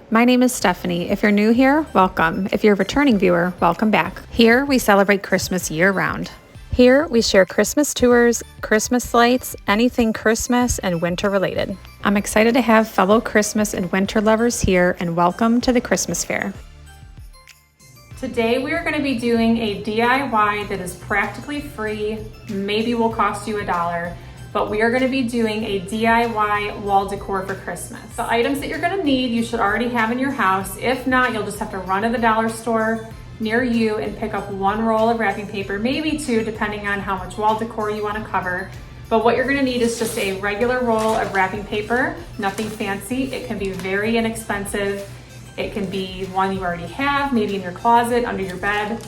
My name is Stephanie. If you're new here, welcome. If you're a returning viewer, welcome back. Here, we celebrate Christmas year-round. Here, we share Christmas tours, Christmas lights, anything Christmas and winter related. I'm excited to have fellow Christmas and winter lovers here, and welcome to the Christmas Fair. Today, we are going to be doing a DIY that is practically free, maybe will cost you $1, but we are going to be doing a DIY wall decor for Christmas. The items that you're going to need, you should already have in your house. If not, you'll just have to run to the dollar store near you and pick up 1 roll of wrapping paper, maybe 2, depending on how much wall decor you want to cover. But what you're going to need is just a regular roll of wrapping paper, nothing fancy. It can be very inexpensive. It can be one you already have, maybe in your closet, under your bed.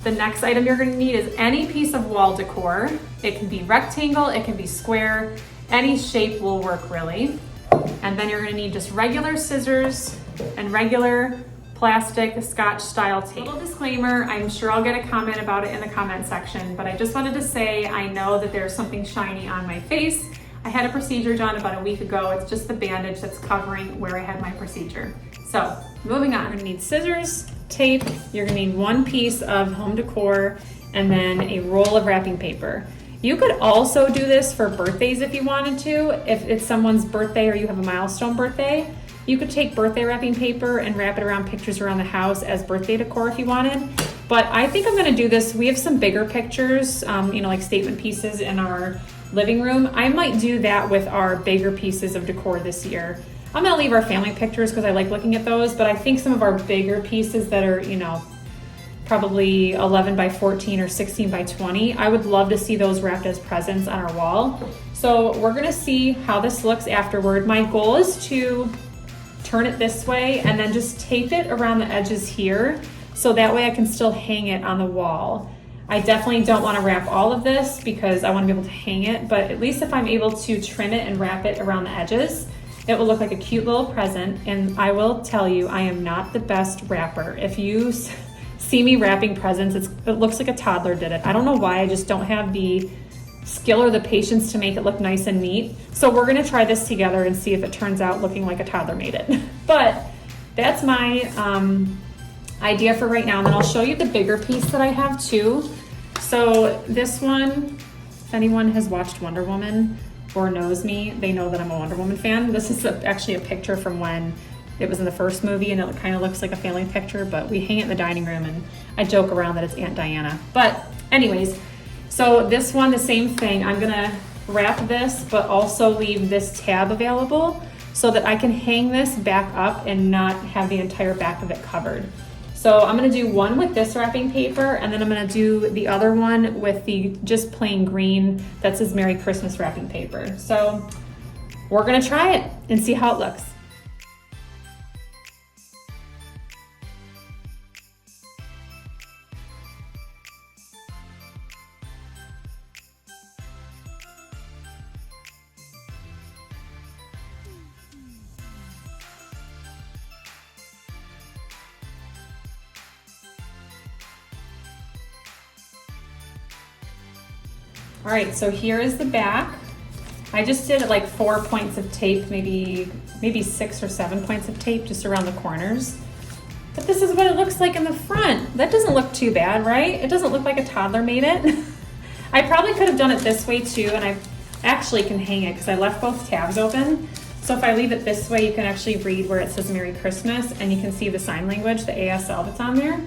The next item you're going to need is any piece of wall decor. It can be rectangle, it can be square, any shape will work really. And then you're going to need just regular scissors and regular plastic Scotch style tape. Little disclaimer, I'm sure I'll get a comment about it in the comment section, but I just wanted to say I know that there's something shiny on my face. I had a procedure done about a week ago. It's just the bandage that's covering where I had my procedure. So moving on, you're gonna need scissors, tape, you're gonna need 1 piece of home decor, and then a roll of wrapping paper. You could also do this for birthdays if you wanted to. If it's someone's birthday or you have a milestone birthday, you could take birthday wrapping paper and wrap it around pictures around the house as birthday decor if you wanted. But I think I'm gonna do this. We have some bigger pictures, like statement pieces in our living room. I might do that with our bigger pieces of decor this year. I'm gonna leave our family pictures because I like looking at those, but I think some of our bigger pieces that are, probably 11 by 14 or 16 by 20, I would love to see those wrapped as presents on our wall. So we're gonna see how this looks afterward. My goal is to turn it this way and then just tape it around the edges here, so that way I can still hang it on the wall. I definitely don't wanna wrap all of this because I wanna be able to hang it, but at least if I'm able to trim it and wrap it around the edges, it will look like a cute little present. And I will tell you, I am not the best wrapper. If you see me wrapping presents, it looks like a toddler did it. I don't know why, I just don't have the skill or the patience to make it look nice and neat. So we're gonna try this together and see if it turns out looking like a toddler made it. But that's my idea for right now. And then I'll show you the bigger piece that I have too. So this one, if anyone has watched Wonder Woman or knows me, they know that I'm a Wonder Woman fan. This is actually a picture from when it was in the first movie, and it kind of looks like a family picture, but we hang it in the dining room and I joke around that it's Aunt Diana. But anyways, so this one, the same thing. I'm gonna wrap this, but also leave this tab available so that I can hang this back up and not have the entire back of it covered. So I'm gonna do one with this wrapping paper, and then I'm gonna do the other one with the just plain green that says Merry Christmas wrapping paper. So we're gonna try it and see how it looks. All right, so here is the back. I just did like 4 points of tape, maybe 6 or 7 points of tape just around the corners. But this is what it looks like in the front. That doesn't look too bad, right? It doesn't look like a toddler made it. I probably could have done it this way too, and I actually can hang it because I left both tabs open. So if I leave it this way, you can actually read where it says Merry Christmas, and you can see the sign language, the ASL that's on there.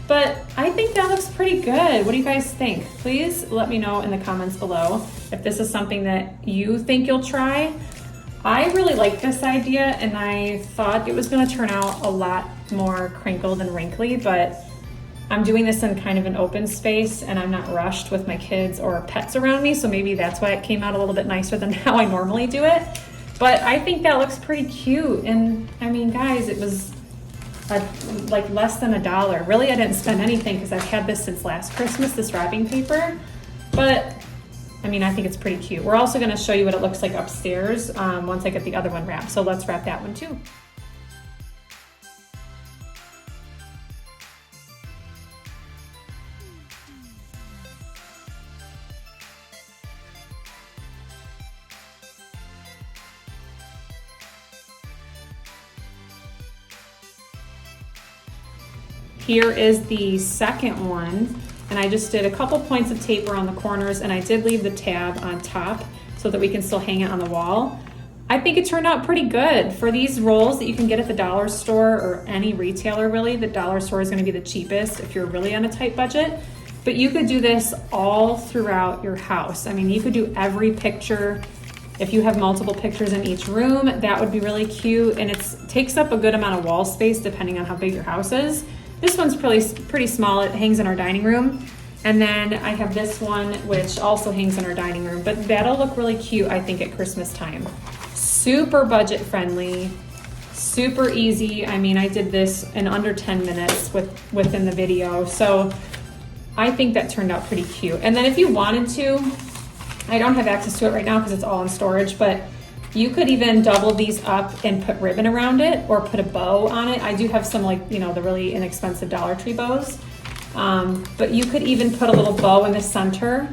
But I think that looks pretty good. What do you guys think? Please let me know in the comments below if this is something that you think you'll try. I really like this idea, and I thought it was gonna turn out a lot more crinkled and wrinkly, but I'm doing this in kind of an open space and I'm not rushed with my kids or pets around me, so maybe that's why it came out a little bit nicer than how I normally do it. But I think that looks pretty cute, and I mean, guys, it was like less than $1. Really, I didn't spend anything because I've had this since last Christmas, this wrapping paper. But I mean, I think it's pretty cute. We're also gonna show you what it looks like upstairs once I get the other one wrapped. So let's wrap that one too. Here is the second one, and I just did a couple points of tape around the corners, and I did leave the tab on top so that we can still hang it on the wall. I think it turned out pretty good. For these rolls that you can get at the dollar store or any retailer really, the dollar store is gonna be the cheapest if you're really on a tight budget. But you could do this all throughout your house. I mean, you could do every picture. If you have multiple pictures in each room, that would be really cute. And it takes up a good amount of wall space depending on how big your house is. This one's pretty small. It hangs in our dining room. And then I have this one, which also hangs in our dining room, but that'll look really cute, I think, at Christmas time. Super budget friendly, super easy. I mean, I did this in under 10 minutes within the video. So I think that turned out pretty cute. And then if you wanted to, I don't have access to it right now because it's all in storage, but you could even double these up and put ribbon around it or put a bow on it. I do have some, like, you know, the really inexpensive Dollar Tree bows. But you could even put a little bow in the center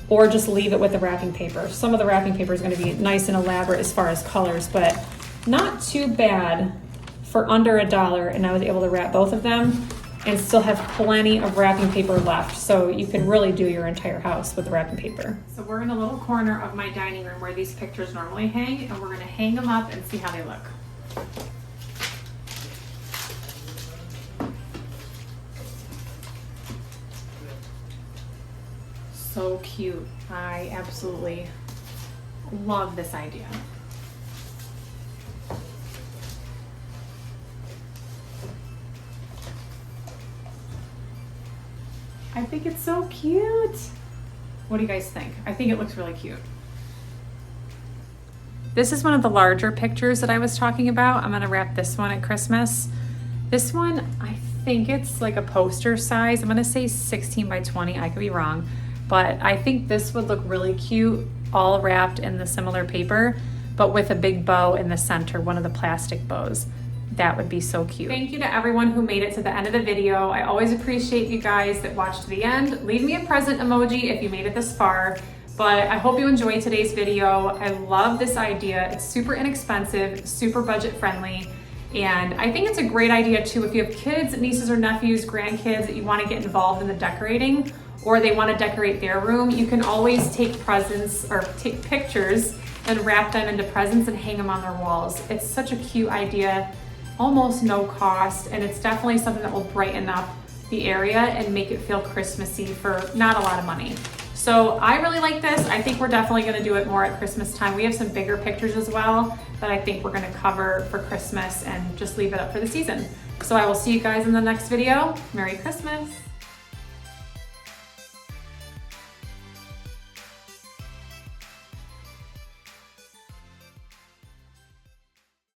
or just leave it with the wrapping paper. Some of the wrapping paper is gonna be nice and elaborate as far as colors, but not too bad for under $1. And I was able to wrap both of them and still have plenty of wrapping paper left. So you can really do your entire house with the wrapping paper. So we're in a little corner of my dining room where these pictures normally hang, and we're gonna hang them up and see how they look. So cute. I absolutely love this idea. I think it's so cute. What do you guys think? I think it looks really cute. This is one of the larger pictures that I was talking about. I'm gonna wrap this one at Christmas. This one, I think it's like a poster size. I'm gonna say 16 by 20, I could be wrong. But I think this would look really cute, all wrapped in the similar paper, but with a big bow in the center, one of the plastic bows. That would be so cute. Thank you to everyone who made it to the end of the video. I always appreciate you guys that watched to the end. Leave me a present emoji if you made it this far. But I hope you enjoyed today's video. I love this idea. It's super inexpensive, super budget friendly. And I think it's a great idea too if you have kids, nieces or nephews, grandkids that you want to get involved in the decorating, or they want to decorate their room. You can always take presents or take pictures and wrap them into presents and hang them on their walls. It's such a cute idea, almost no cost, and it's definitely something that will brighten up the area and make it feel Christmassy for not a lot of money. So I really like this. I think we're definitely gonna do it more at Christmas time. We have some bigger pictures as well that I think we're gonna cover for Christmas and just leave it up for the season. So I will see you guys in the next video. Merry Christmas.